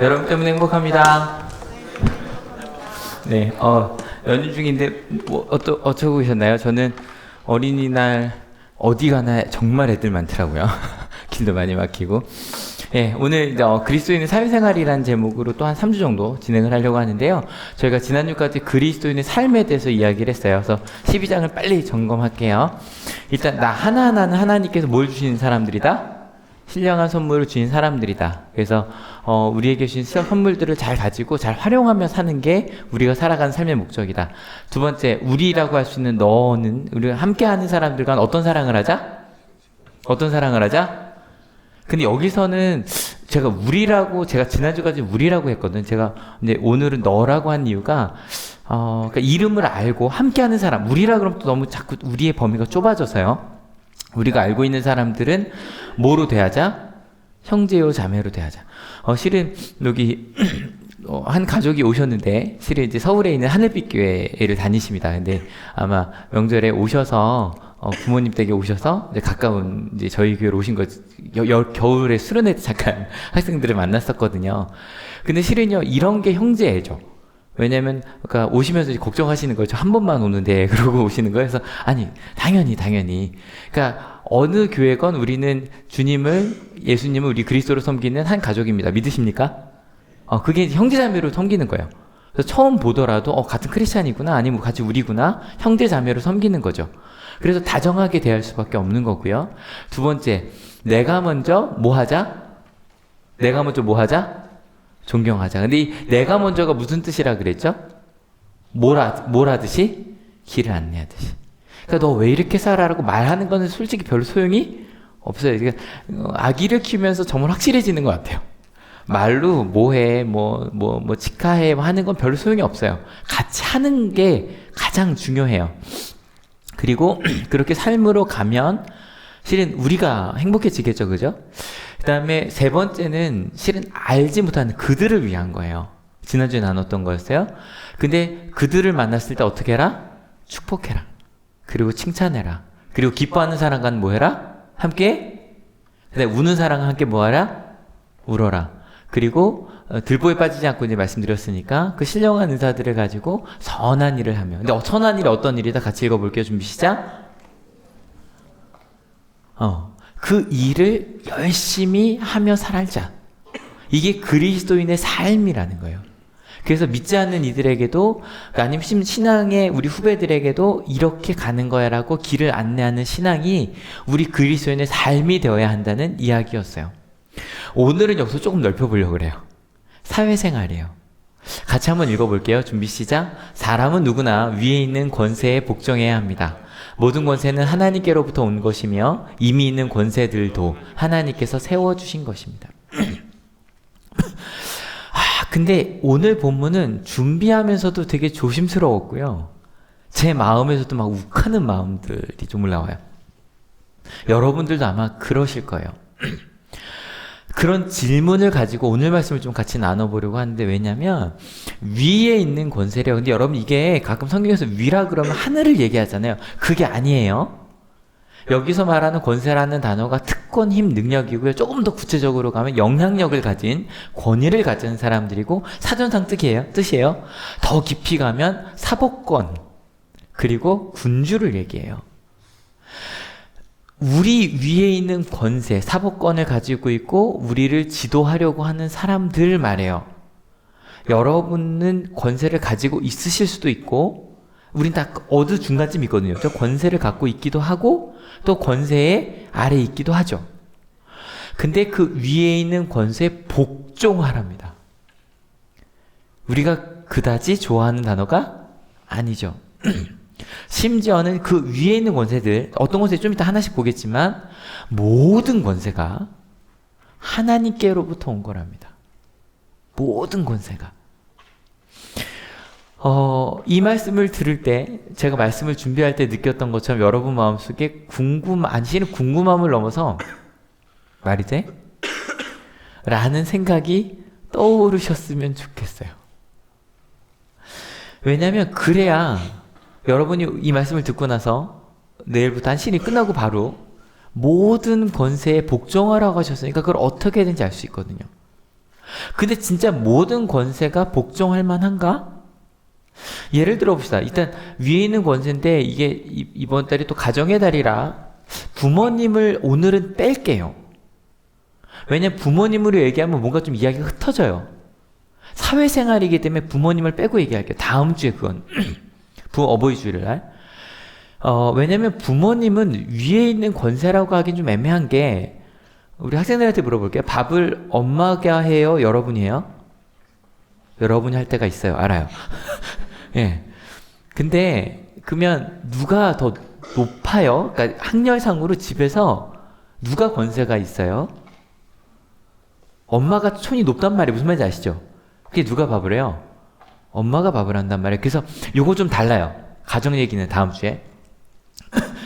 여러분 때문에 행복합니다. 네, 연휴 중인데 어쩌고 계셨나요? 저는 어린이날 어디 가나 정말 애들 많더라고요. 길도 많이 막히고. 예, 오늘 이제 그리스도인의 사회생활이라는 제목으로 또 한 3주 정도 진행을 하려고 하는데요. 저희가 지난주까지 그리스도인의 삶에 대해서 이야기를 했어요. 그래서 12장을 빨리 점검할게요. 일단 나 하나하나는 하나님께서 뭘 주시는 사람들이다? 신령한 선물을 주신 사람들이다. 그래서 우리에게 주신 선물들을 잘 가지고 잘 활용하며 사는 게 우리가 살아가는 삶의 목적이다. 두 번째, 우리라고 할 수 있는 너는 우리가 함께하는 사람들과 어떤 사랑을 하자? 어떤 사랑을 하자? 근데 여기서는 제가 지난주까지 우리라고 했거든. 제가 근데 오늘은 너라고 한 이유가 그러니까 이름을 알고 함께하는 사람, 우리라 그러면 또 너무 자꾸 우리의 범위가 좁아져서요. 우리가 알고 있는 사람들은 뭐로 대하자? 형제요 자매로 대하자. 실은 여기 한 가족이 오셨는데 실은 이제 서울에 있는 하늘빛 교회를 다니십니다. 근데 아마 명절에 오셔서 부모님 댁에 오셔서 이제 가까운 이제 저희 교회로 오신 거지. 겨울에 수련회 때 잠깐 학생들을 만났었거든요. 근데 실은요 이런 게 형제애죠. 왜냐면 그러니까 오시면서 걱정하시는 거죠. 한 번만 오는데 그러고 오시는 거예요. 그래서 아니 당연히 그러니까 어느 교회건 우리는 예수님을 우리 그리스도로 섬기는 한 가족입니다. 믿으십니까? 그게 형제자매로 섬기는 거예요. 그래서 처음 보더라도 같은 크리스찬이구나 아니면 같이 우리구나 형제자매로 섬기는 거죠. 그래서 다정하게 대할 수밖에 없는 거고요. 두 번째, 내가 먼저 뭐 하자? 존경하자. 근데 이 내가 먼저가 무슨 뜻이라 그랬죠? 뭘 하듯이? 길을 안내하듯이. 그러니까 너 왜 이렇게 살아라고 말하는 거는 솔직히 별로 소용이 없어요. 그러니까 아기를 키우면서 정말 확실해지는 것 같아요. 말로 뭐해, 치카해 하는 건 별로 소용이 없어요. 같이 하는 게 가장 중요해요. 그리고 그렇게 삶으로 가면 실은 우리가 행복해지겠죠, 그죠? 그 다음에 세 번째는 실은 알지 못하는 그들을 위한 거예요. 지난주에 나눴던 거였어요. 근데 그들을 만났을 때 어떻게 해라? 축복해라. 그리고 칭찬해라. 그리고 기뻐하는 사람과는 뭐 해라? 함께? 근데 우는 사람과 함께 뭐 하라? 울어라. 그리고 들보에 빠지지 않고 이제 말씀드렸으니까 그 신령한 은사들을 가지고 선한 일을 하며. 근데 선한 일이 어떤 일이다? 같이 읽어볼게요. 준비 시작. 그 일을 열심히 하며 살자. 이게 그리스도인의 삶이라는 거예요. 그래서 믿지 않는 이들에게도 아니면 신앙의 우리 후배들에게도 이렇게 가는 거야라고 길을 안내하는 신앙이 우리 그리스도인의 삶이 되어야 한다는 이야기였어요. 오늘은 여기서 조금 넓혀보려고 그래요. 사회생활이에요. 같이 한번 읽어볼게요. 준비 시작. 사람은 누구나 위에 있는 권세에 복종해야 합니다. 모든 권세는 하나님께로부터 온 것이며 이미 있는 권세들도 하나님께서 세워주신 것입니다. 근데 오늘 본문은 준비하면서도 되게 조심스러웠고요. 제 마음에서도 막 욱하는 마음들이 좀 올라와요. 여러분들도 아마 그러실 거예요. 그런 질문을 가지고 오늘 말씀을 좀 같이 나눠보려고 하는데 왜냐면 위에 있는 권세래요. 근데 여러분 이게 가끔 성경에서 위라 그러면 하늘을 얘기하잖아요. 그게 아니에요. 여기서 말하는 권세라는 단어가 특권, 힘, 능력이고요. 조금 더 구체적으로 가면 영향력을 가진 권위를 가진 사람들이고 사전상 뜻이에요. 더 깊이 가면 사법권 그리고 군주를 얘기해요. 우리 위에 있는 권세, 사법권을 가지고 있고 우리를 지도하려고 하는 사람들 말이에요. 여러분은 권세를 가지고 있으실 수도 있고 우린 다 어느 중간쯤 있거든요. 저 권세를 갖고 있기도 하고 또 권세의 아래에 있기도 하죠. 근데 그 위에 있는 권세에 복종하랍니다. 우리가 그다지 좋아하는 단어가 아니죠. 심지어는 그 위에 있는 권세들, 어떤 권세 좀 이따 하나씩 보겠지만 모든 권세가 하나님께로부터 온 거랍니다. 모든 권세가. 이 말씀을 들을 때 제가 말씀을 준비할 때 느꼈던 것처럼 여러분 마음속에 궁금함을 넘어서 말이 돼? 라는 생각이 떠오르셨으면 좋겠어요. 왜냐하면 그래야 여러분이 이 말씀을 듣고 나서 내일부터 한신이 끝나고 바로 모든 권세에 복종하라고 하셨으니까 그걸 어떻게 해야 되는지 알 수 있거든요. 근데 진짜 모든 권세가 복종할 만한가? 예를 들어 봅시다. 일단 위에 있는 권세인데 이게 이번 달이 또 가정의 달이라 부모님을 오늘은 뺄게요. 왜냐면 부모님으로 얘기하면 뭔가 좀 이야기가 흩어져요. 사회생활이기 때문에 부모님을 빼고 얘기할게요. 다음 주에 그건 어버이 주일날. 왜냐면 부모님은 위에 있는 권세라고 하긴 좀 애매한 게, 우리 학생들한테 물어볼게요. 밥을 엄마가 해요? 여러분이 해요? 여러분이 할 때가 있어요. 알아요. 예. 근데 그러면 누가 더 높아요? 그러니까 학렬상으로 집에서 누가 권세가 있어요? 엄마가 촌이 높단 말이 무슨 말인지 아시죠? 그게 누가 밥을 해요? 엄마가 밥을 한단 말이에요. 그래서 요거 좀 달라요. 가정 얘기는 다음 주에.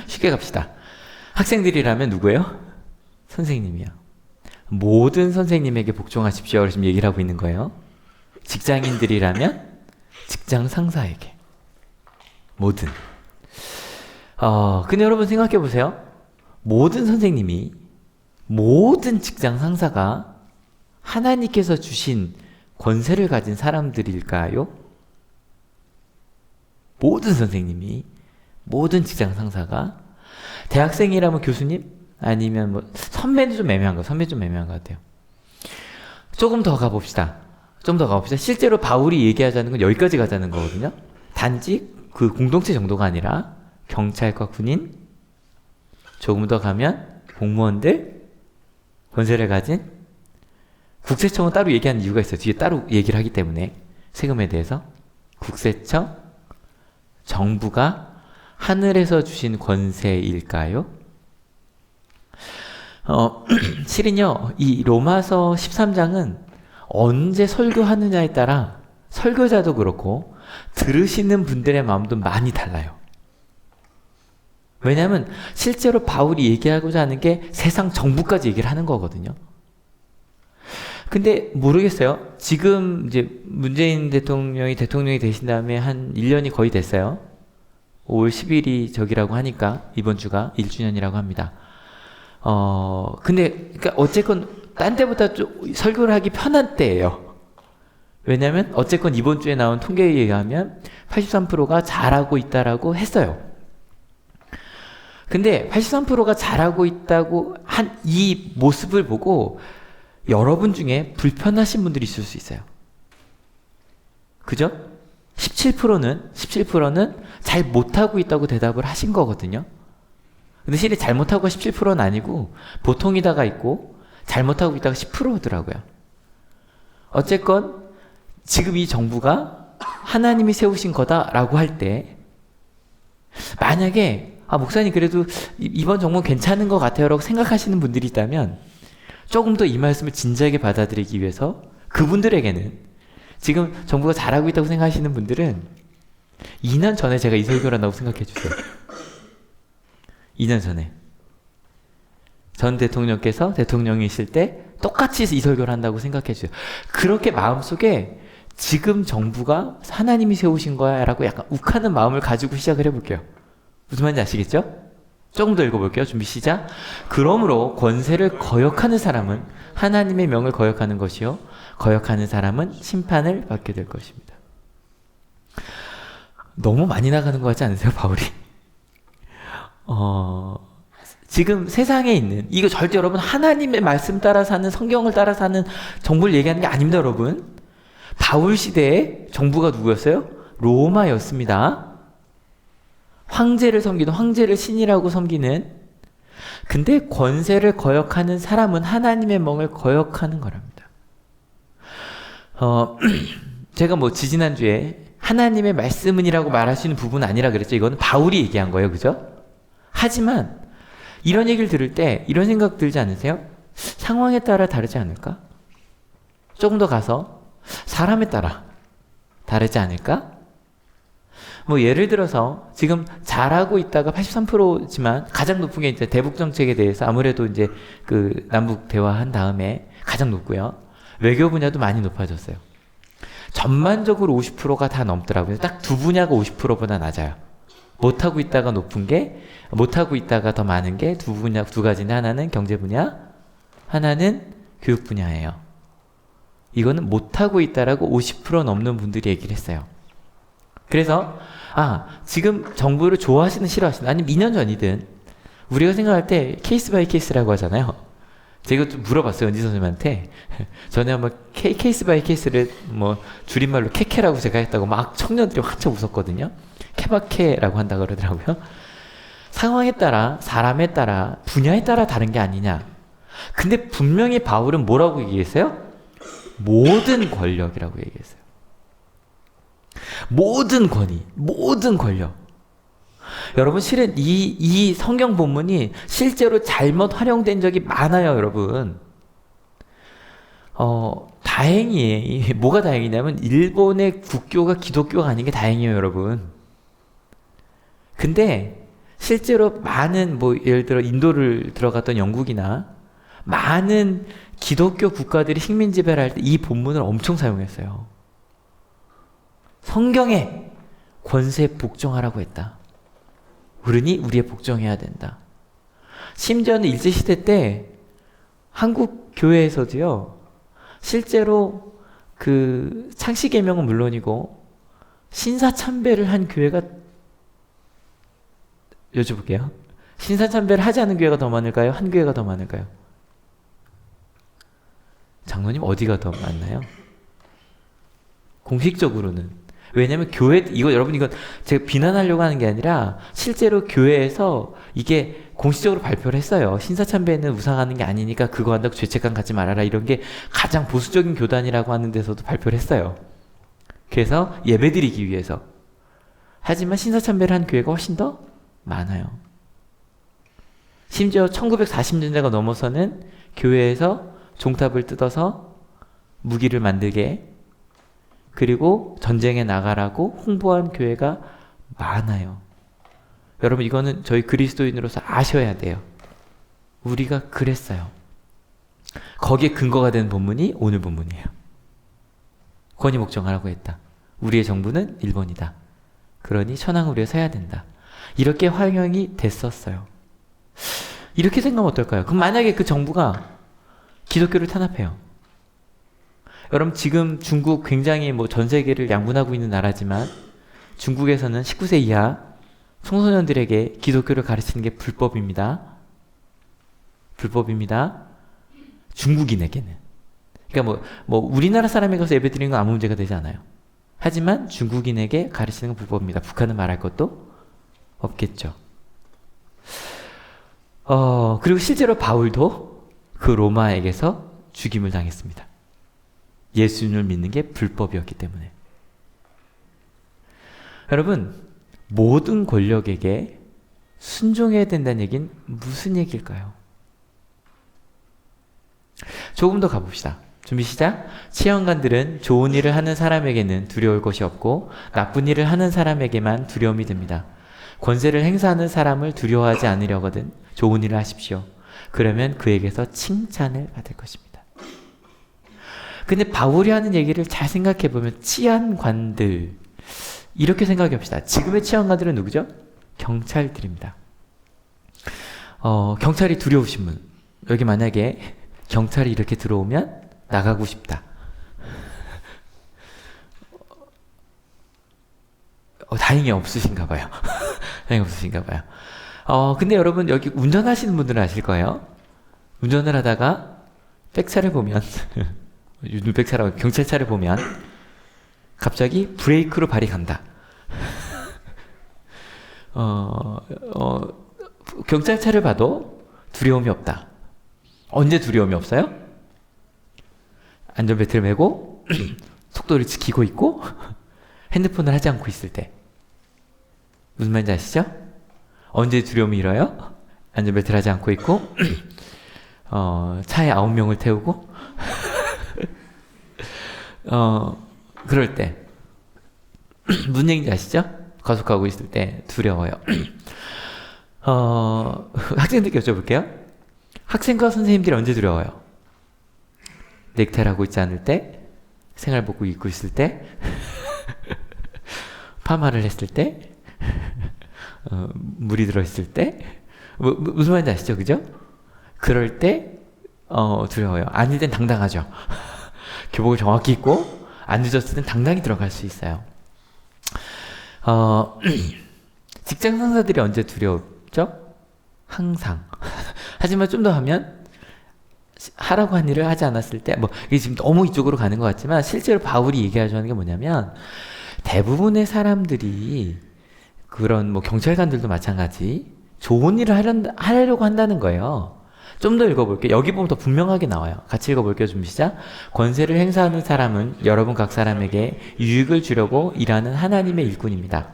쉽게 갑시다. 학생들이라면 누구예요? 선생님이요. 모든 선생님에게 복종하십시오. 지금 얘기를 하고 있는 거예요. 직장인들이라면 직장 상사에게. 모든. 근데 여러분 생각해 보세요. 모든 선생님이, 모든 직장 상사가 하나님께서 주신 권세를 가진 사람들일까요? 모든 선생님이, 모든 직장 상사가, 대학생이라면 교수님? 아니면 뭐 선배는 좀 애매한 거, 선배 좀 애매한 것 같아요. 조금 더 가봅시다. 실제로 바울이 얘기하자는 건 여기까지 가자는 거거든요. 단지 그 공동체 정도가 아니라 경찰과 군인, 조금 더 가면 공무원들, 권세를 가진, 국세청은 따로 얘기하는 이유가 있어요. 뒤에 따로 얘기를 하기 때문에. 세금에 대해서. 국세청, 정부가 하늘에서 주신 권세일까요? 실은요, 이 로마서 13장은 언제 설교하느냐에 따라 설교자도 그렇고 들으시는 분들의 마음도 많이 달라요. 왜냐하면 실제로 바울이 얘기하고자 하는 게 세상 정부까지 얘기를 하는 거거든요. 근데 모르겠어요. 지금 이제 문재인 대통령이 되신 다음에 한 1년이 거의 됐어요. 5월 10일이 저기라고 하니까 이번 주가 1주년이라고 합니다. 근데 그러니까 어쨌건 딴 때보다 좀 설교를 하기 편한 때예요. 왜냐면 어쨌건 이번 주에 나온 통계에 의하면 83%가 잘하고 있다라고 했어요. 근데 83%가 잘하고 있다고 한 이 모습을 보고 여러분 중에 불편하신 분들이 있을 수 있어요. 그죠? 17%는 잘 못하고 있다고 대답을 하신 거거든요. 근데 실제 잘못하고 17%는 아니고 보통이다가 있고 잘못하고 있다가 10%더라고요. 어쨌건 지금 이 정부가 하나님이 세우신 거다라고 할 때, 만약에 목사님 그래도 이번 정부 괜찮은 것 같아요 라고 생각하시는 분들이 있다면 조금 더 이 말씀을 진지하게 받아들이기 위해서 그분들에게는, 지금 정부가 잘하고 있다고 생각하시는 분들은 2년 전에 제가 이 설교를 한다고 생각해 주세요. 2년 전에 전 대통령께서 대통령이실 때 똑같이 이 설교를 한다고 생각해 주세요. 그렇게 마음속에 지금 정부가 하나님이 세우신 거야 라고 약간 욱하는 마음을 가지고 시작을 해볼게요. 무슨 말인지 아시겠죠? 조금 더 읽어볼게요. 준비 시작. 그러므로 권세를 거역하는 사람은 하나님의 명을 거역하는 것이요, 거역하는 사람은 심판을 받게 될 것입니다. 너무 많이 나가는 것 같지 않으세요, 바울이? 지금 세상에 있는, 이거 절대 여러분 하나님의 말씀 따라 사는, 성경을 따라 사는 정부를 얘기하는 게 아닙니다, 여러분. 바울 시대에 정부가 누구였어요? 로마였습니다. 황제를 섬기는, 황제를 신이라고 섬기는. 근데 권세를 거역하는 사람은 하나님의 명을 거역하는 거랍니다. 제가 뭐 지지난주에 하나님의 말씀은이라고 말하시는 부분은 아니라 그랬죠. 이거는 바울이 얘기한 거예요. 그죠? 하지만 이런 얘기를 들을 때 이런 생각 들지 않으세요? 상황에 따라 다르지 않을까? 조금 더 가서 사람에 따라 다르지 않을까? 뭐 예를 들어서 지금 잘하고 있다가 83%지만 가장 높은 게 이제 대북 정책에 대해서 아무래도 이제 그 남북 대화한 다음에 가장 높고요. 외교 분야도 많이 높아졌어요. 전반적으로 50%가 다 넘더라고요. 딱 두 분야가 50%보다 낮아요. 못하고 있다가 높은 게, 못하고 있다가 더 많은 게 두 분야, 두 가지인데 하나는 경제 분야, 하나는 교육 분야예요. 이거는 못하고 있다라고 50% 넘는 분들이 얘기를 했어요. 그래서 지금 정부를 좋아하시는 싫어하시는, 아니면 2년 전이든 우리가 생각할 때 케이스 바이 케이스라고 하잖아요. 제가 이것도 물어봤어요, 은지 선생님한테. 전에 한번 케이스 바이 케이스를 뭐 줄임말로 케케라고 제가 했다고 막 청년들이 한참 웃었거든요. 케바케라고 한다 그러더라고요. 상황에 따라, 사람에 따라, 분야에 따라 다른 게 아니냐. 근데 분명히 바울은 뭐라고 얘기했어요? 모든 권력이라고 얘기했어요. 모든 권위, 모든 권력. 여러분, 실은 이 성경 본문이 실제로 잘못 활용된 적이 많아요, 여러분. 다행히, 뭐가 다행이냐면, 일본의 국교가 기독교가 아닌 게 다행이에요, 여러분. 근데, 실제로 많은, 예를 들어, 인도를 들어갔던 영국이나, 많은 기독교 국가들이 식민 지배를 할 때 이 본문을 엄청 사용했어요. 성경에 권세에 복종하라고 했다. 그러니 우리에 복종해야 된다. 심지어는 일제시대 때 한국 교회에서도요, 실제로 그 창씨개명은 물론이고 신사참배를 한 교회가, 여쭤볼게요. 신사참배를 하지 않은 교회가 더 많을까요? 한 교회가 더 많을까요? 장로님, 어디가 더 많나요? 공식적으로는. 왜냐면 교회, 여러분, 이건 제가 비난하려고 하는 게 아니라 실제로 교회에서 이게 공식적으로 발표를 했어요. 신사참배는 우상하는 게 아니니까 그거 한다고 죄책감 갖지 말아라. 이런 게 가장 보수적인 교단이라고 하는 데서도 발표를 했어요. 그래서 예배드리기 위해서. 하지만 신사참배를 한 교회가 훨씬 더 많아요. 심지어 1940년대가 넘어서는 교회에서 종탑을 뜯어서 무기를 만들게, 그리고 전쟁에 나가라고 홍보한 교회가 많아요. 여러분, 이거는 저희 그리스도인으로서 아셔야 돼요. 우리가 그랬어요. 거기에 근거가 되는 본문이 오늘 본문이에요. 권위 복종하라고 했다. 우리의 정부는 일본이다. 그러니 천황을 위해 서야 된다. 이렇게 활용이 됐었어요. 이렇게 생각하면 어떨까요? 그럼 만약에 그 정부가 기독교를 탄압해요. 여러분, 지금 중국 굉장히 전 세계를 양분하고 있는 나라지만 중국에서는 19세 이하 청소년들에게 기독교를 가르치는 게 불법입니다. 불법입니다. 중국인에게는. 그러니까 우리나라 사람이 가서 예배 드리는 건 아무 문제가 되지 않아요. 하지만 중국인에게 가르치는 건 불법입니다. 북한은 말할 것도 없겠죠. 그리고 실제로 바울도 그 로마에게서 죽임을 당했습니다. 예수님을 믿는 게 불법이었기 때문에. 여러분, 모든 권력에게 순종해야 된다는 얘기는 무슨 얘기일까요? 조금 더 가봅시다. 준비 시작. 치안관들은 좋은 일을 하는 사람에게는 두려울 것이 없고 나쁜 일을 하는 사람에게만 두려움이 듭니다. 권세를 행사하는 사람을 두려워하지 않으려거든 좋은 일을 하십시오. 그러면 그에게서 칭찬을 받을 것입니다. 근데 바울이 하는 얘기를 잘 생각해 보면 치안관들, 이렇게 생각해 봅시다. 지금의 치안관들은 누구죠? 경찰들입니다. 경찰이 두려우신 분, 여기 만약에 경찰이 이렇게 들어오면 나가고 싶다. 다행히 없으신가 봐요. 다행히 없으신가 봐요. 근데 여러분, 여기 운전하시는 분들은 아실 거예요. 운전을 하다가 백차를 보면 백차라고 경찰차를 보면 갑자기 브레이크로 발이 간다. 경찰차를 봐도 두려움이 없다. 언제 두려움이 없어요? 안전벨트를 매고 속도를 지키고 있고 핸드폰을 하지 않고 있을 때. 무슨 말인지 아시죠? 언제 두려움이 일어요? 안전벨트를 하지 않고 있고 차에 9명을 태우고 그럴 때. 무슨 얘기인지 아시죠? 과속하고 있을 때 두려워요. 학생들께 여쭤볼게요. 학생과 선생님들이 언제 두려워요? 넥타이를 하고 있지 않을 때, 생활복을 입고 있을 때, 파마를 했을 때, 물이 들어있을 때, 무슨 말인지 아시죠? 그죠? 그럴 때 두려워요. 아닐 땐 당당하죠. 교복을 정확히 입고 안 늦었을 땐 당당히 들어갈 수 있어요. 직장 상사들이 언제 두렵죠? 항상. 하지만 좀 더 하면 하라고 한 일을 하지 않았을 때, 뭐 이게 지금 너무 이쪽으로 가는 것 같지만 실제로 바울이 얘기하자는 게 뭐냐면 대부분의 사람들이 그런 뭐 경찰관들도 마찬가지 좋은 일을 하려고 한다는 거예요. 좀 더 읽어볼게요. 여기 보면 더 분명하게 나와요. 같이 읽어볼게요. 좀 시작. 권세를 행사하는 사람은 여러분 각 사람에게 유익을 주려고 일하는 하나님의 일꾼입니다.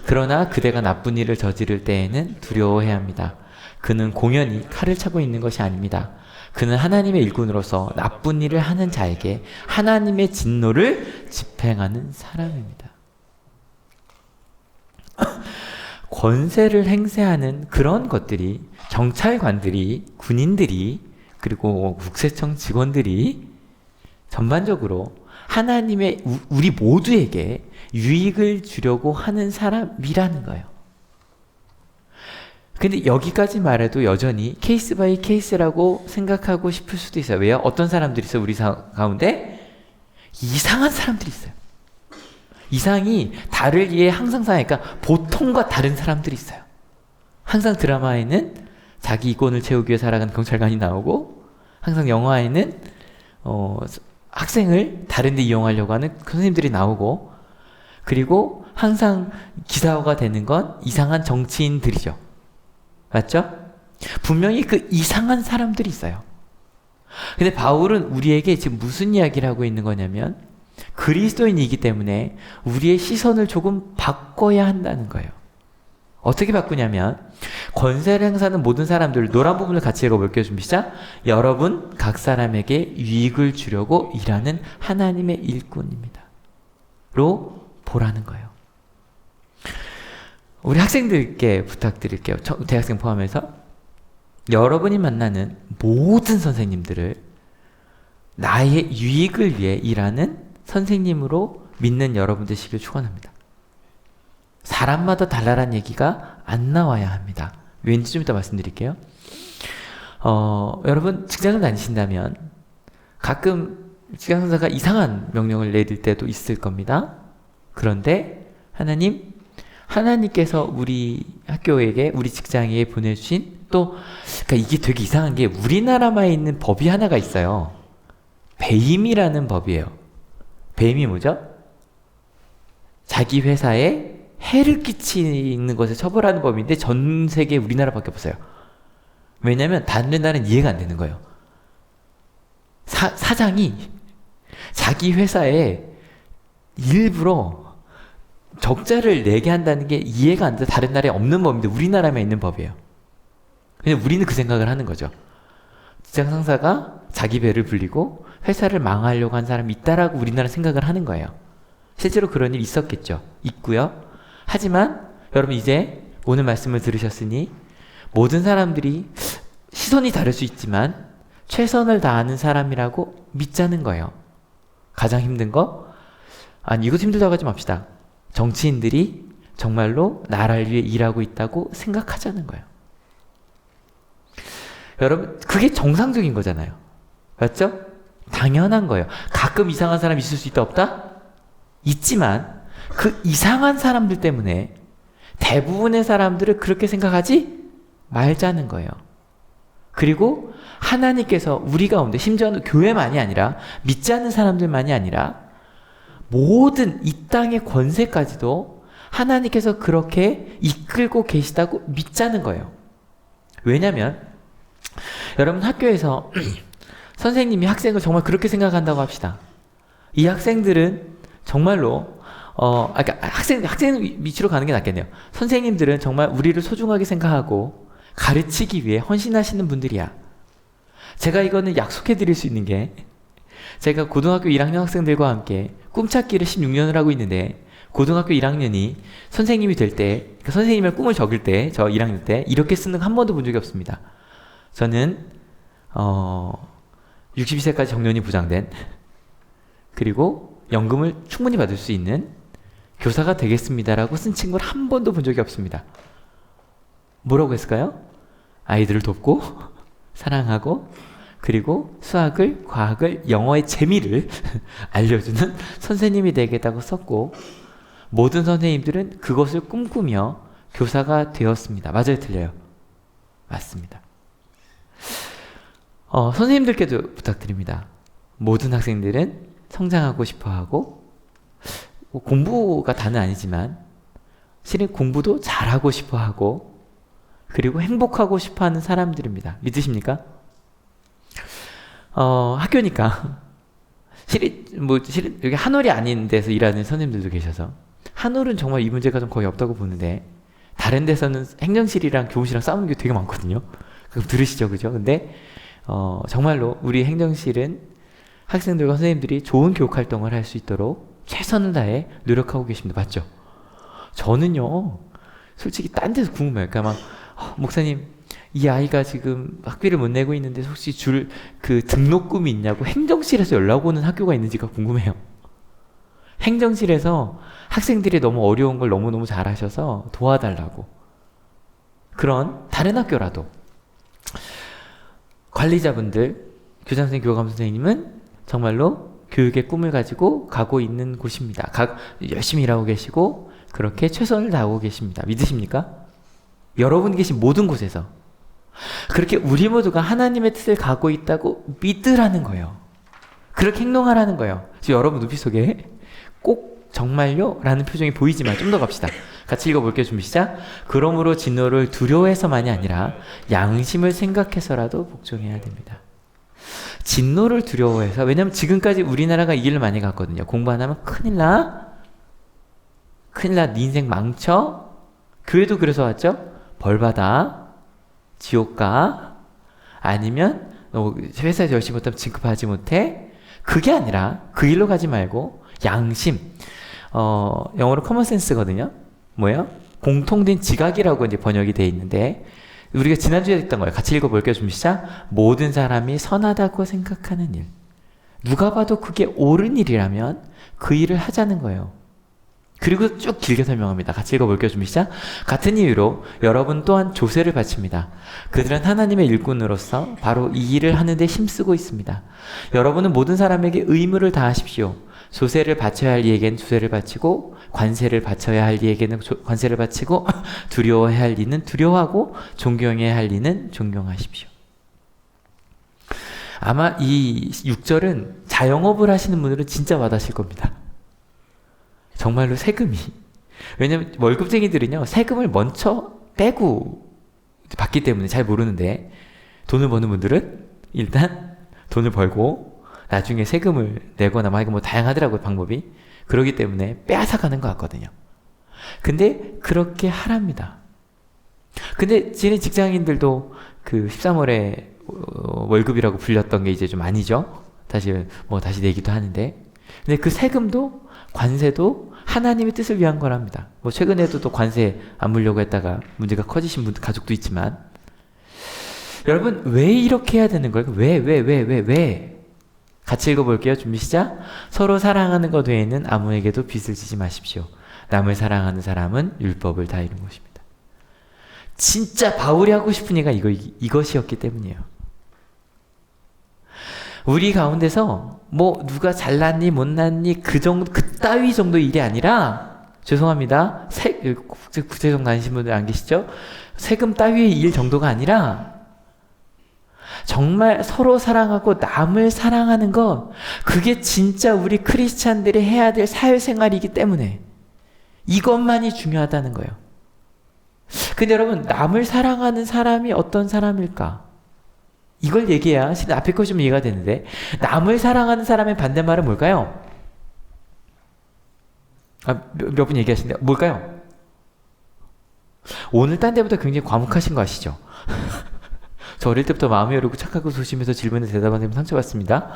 그러나 그대가 나쁜 일을 저지를 때에는 두려워해야 합니다. 그는 공연히 칼을 차고 있는 것이 아닙니다. 그는 하나님의 일꾼으로서 나쁜 일을 하는 자에게 하나님의 진노를 집행하는 사람입니다. 권세를 행사하는 그런 것들이 경찰관들이, 군인들이, 그리고 국세청 직원들이 전반적으로 하나님의 우리 모두에게 유익을 주려고 하는 사람이라는 거예요. 근데 여기까지 말해도 여전히 케이스 바이 케이스라고 생각하고 싶을 수도 있어요. 왜요? 어떤 사람들이 있어요? 우리 가운데 이상한 사람들이 있어요. 이상이 다를 이에 항상 상하니까 보통과 다른 사람들이 있어요. 항상 드라마에는 자기 이권을 채우기 위해 살아가는 경찰관이 나오고, 항상 영화에는 학생을 다른 데 이용하려고 하는 선생님들이 나오고, 그리고 항상 기사화가 되는 건 이상한 정치인들이죠. 맞죠? 분명히 그 이상한 사람들이 있어요. 근데 바울은 우리에게 지금 무슨 이야기를 하고 있는 거냐면 그리스도인이기 때문에 우리의 시선을 조금 바꿔야 한다는 거예요. 어떻게 바꾸냐면 권세를 행사하는 모든 사람들, 노란 부분을 같이 읽어볼게요. 준비 시작. 여러분 각 사람에게 유익을 주려고 일하는 하나님의 일꾼입니다. 로 보라는 거예요. 우리 학생들께 부탁드릴게요. 대학생 포함해서 여러분이 만나는 모든 선생님들을 나의 유익을 위해 일하는 선생님으로 믿는 여러분 되시길 축원합니다. 사람마다 달라란 얘기가 안 나와야 합니다. 왠지 좀 이따 말씀드릴게요. 여러분 직장을 다니신다면 가끔 직장 상사가 이상한 명령을 내릴 때도 있을 겁니다. 그런데 하나님께서 우리 학교에게, 우리 직장에 보내주신 그러니까 이게 되게 이상한 게 우리나라만 있는 법이 하나가 있어요. 배임이라는 법이에요. 배임이 뭐죠? 자기 회사에 해를 끼치는 것에 처벌하는 법인데 전 세계 우리나라밖에 없어요. 왜냐면 다른 나라는 이해가 안 되는 거예요. 사장이 자기 회사에 일부러 적자를 내게 한다는 게 이해가 안 돼. 다른 나라에 없는 법인데 우리나라만 있는 법이에요. 그냥 우리는 그 생각을 하는 거죠. 직장 상사가 자기 배를 불리고 회사를 망하려고 한 사람이 있다라고 우리나라 생각을 하는 거예요. 실제로 그런 일이 있었겠죠. 있고요. 하지만 여러분 이제 오늘 말씀을 들으셨으니 모든 사람들이 시선이 다를 수 있지만 최선을 다하는 사람이라고 믿자는 거예요. 가장 힘든 거? 아니 이것도 힘들다고 하지 맙시다. 정치인들이 정말로 나라를 위해 일하고 있다고 생각하자는 거예요. 여러분 그게 정상적인 거잖아요. 맞죠? 당연한 거예요. 가끔 이상한 사람이 있을 수 있다 없다? 있지만 그 이상한 사람들 때문에 대부분의 사람들을 그렇게 생각하지 말자는 거예요. 그리고 하나님께서 우리 가운데 심지어는 교회만이 아니라 믿지 않는 사람들만이 아니라 모든 이 땅의 권세까지도 하나님께서 그렇게 이끌고 계시다고 믿자는 거예요. 왜냐면 여러분 학교에서 선생님이 학생을 정말 그렇게 생각한다고 합시다. 이 학생들은 정말로 그러니까 학생 위치로 가는 게 낫겠네요. 선생님들은 정말 우리를 소중하게 생각하고 가르치기 위해 헌신하시는 분들이야. 제가 이거는 약속해 드릴 수 있는 게 제가 고등학교 1학년 학생들과 함께 꿈찾기를 16년을 하고 있는데 고등학교 1학년이 선생님이 될 때, 그러니까 선생님의 꿈을 적을 때, 저 1학년 때 이렇게 쓰는 거 한 번도 본 적이 없습니다. 저는 62세까지 정년이 보장된 그리고 연금을 충분히 받을 수 있는 교사가 되겠습니다라고 쓴 친구를 한 번도 본 적이 없습니다. 뭐라고 했을까요? 아이들을 돕고 사랑하고 그리고 수학을, 과학을, 영어의 재미를 알려주는 선생님이 되겠다고 썼고, 모든 선생님들은 그것을 꿈꾸며 교사가 되었습니다. 맞아요, 틀려요? 맞습니다. 선생님들께도 부탁드립니다. 모든 학생들은 성장하고 싶어하고, 공부가 다는 아니지만 실은 공부도 잘하고 싶어하고, 그리고 행복하고 싶어하는 사람들입니다. 믿으십니까? 학교니까 실은 여기 한올이 아닌 데서 일하는 선생님들도 계셔서, 한올은 정말 이 문제가 좀 거의 없다고 보는데, 다른 데서는 행정실이랑 교무실이랑 싸우는 게 되게 많거든요. 그럼 들으시죠, 그죠? 근데 정말로 우리 행정실은 학생들과 선생님들이 좋은 교육 활동을 할 수 있도록 최선을 다해 노력하고 계십니다. 맞죠? 저는요, 솔직히 딴 데서 궁금해요. 그러니까 막 목사님, 이 아이가 지금 학비를 못 내고 있는데 혹시 줄 그 등록금이 있냐고 행정실에서 연락 오는 학교가 있는지가 궁금해요. 행정실에서 학생들이 너무 어려운 걸 너무너무 잘하셔서 도와달라고. 그런 다른 학교라도 관리자분들, 교장선생님, 교감 선생님은 정말로 교육의 꿈을 가지고 가고 있는 곳입니다. 열심히 일하고 계시고 그렇게 최선을 다하고 계십니다. 믿으십니까? 여러분 계신 모든 곳에서 그렇게 우리 모두가 하나님의 뜻을 가고 있다고 믿으라는 거예요. 그렇게 행동하라는 거예요. 지금 여러분 눈빛 속에 꼭 정말요? 라는 표정이 보이지만 좀 더 갑시다. 같이 읽어볼게요. 준비 시작. 그러므로 진노를 두려워해서만이 아니라 양심을 생각해서라도 복종해야 됩니다. 진노를 두려워해서, 왜냐면 지금까지 우리나라가 이 길을 많이 갔거든요. 공부 안 하면 큰일 나? 큰일 나? 네 인생 망쳐? 교회도 그래서 왔죠? 벌 받아? 지옥 가? 아니면 회사에서 열심히 못하면 진급하지 못해? 그게 아니라 그 길로 가지 말고 양심, 영어로 커먼센스거든요. 뭐예요? 공통된 지각이라고 이제 번역이 돼 있는데, 우리가 지난주에 했던 거예요. 같이 읽어볼게요. 준비 시작. 모든 사람이 선하다고 생각하는 일, 누가 봐도 그게 옳은 일이라면 그 일을 하자는 거예요. 그리고 쭉 길게 설명합니다. 같이 읽어볼게요. 준비 시작. 같은 이유로 여러분 또한 조세를 바칩니다. 그들은 하나님의 일꾼으로서 바로 이 일을 하는 데 힘쓰고 있습니다. 여러분은 모든 사람에게 의무를 다하십시오. 조세를 바쳐야 할 이에게는 조세를 바치고, 관세를 바쳐야 할 이에게는 관세를 바치고, 두려워해야 할 이는 두려워하고, 존경해야 할 이는 존경하십시오. 아마 이 6절은 자영업을 하시는 분들은 진짜 와닿으실 겁니다. 정말로 세금이, 왜냐면 월급쟁이들은요 세금을 먼저 빼고 받기 때문에 잘 모르는데, 돈을 버는 분들은 일단 돈을 벌고 나중에 세금을 내거나 뭐 다양하더라고요, 방법이. 그러기 때문에 빼앗아가는 것 같거든요. 근데 그렇게 하랍니다. 근데 지금 직장인들도 그 13월에 월급이라고 불렸던 게 이제 좀 아니죠. 다시 내기도 하는데, 근데 그 세금도 관세도 하나님의 뜻을 위한 거랍니다. 최근에도 또 관세 안 물려고 했다가 문제가 커지신 분 가족도 있지만, 여러분 왜 이렇게 해야 되는 거예요? 왜? 같이 읽어볼게요. 준비 시작. 서로 사랑하는 것 외에는 아무에게도 빚을 지지 마십시오. 남을 사랑하는 사람은 율법을 다 이룬 것입니다. 진짜 바울이 하고 싶은 얘기가 이것이었기 때문이에요. 우리 가운데서 누가 잘났니 못났니 그따위 정도 일이 아니라, 죄송합니다, 국제적 다니신 분들 안 계시죠? 세금 따위의 일 정도가 아니라 정말 서로 사랑하고 남을 사랑하는 것, 그게 진짜 우리 크리스찬들이 해야 될 사회생활이기 때문에 이것만이 중요하다는 거예요. 근데 여러분, 남을 사랑하는 사람이 어떤 사람일까? 이걸 얘기해야 실은 앞에 것이 좀 이해가 되는데, 남을 사랑하는 사람의 반대말은 뭘까요? 몇 분 얘기하시는데 뭘까요? 오늘 딴 데보다 굉장히 과묵하신 거 아시죠? 저 어릴 때부터 마음이 여리고 착하고 소심해서 질문에 대답하는 상처받습니다.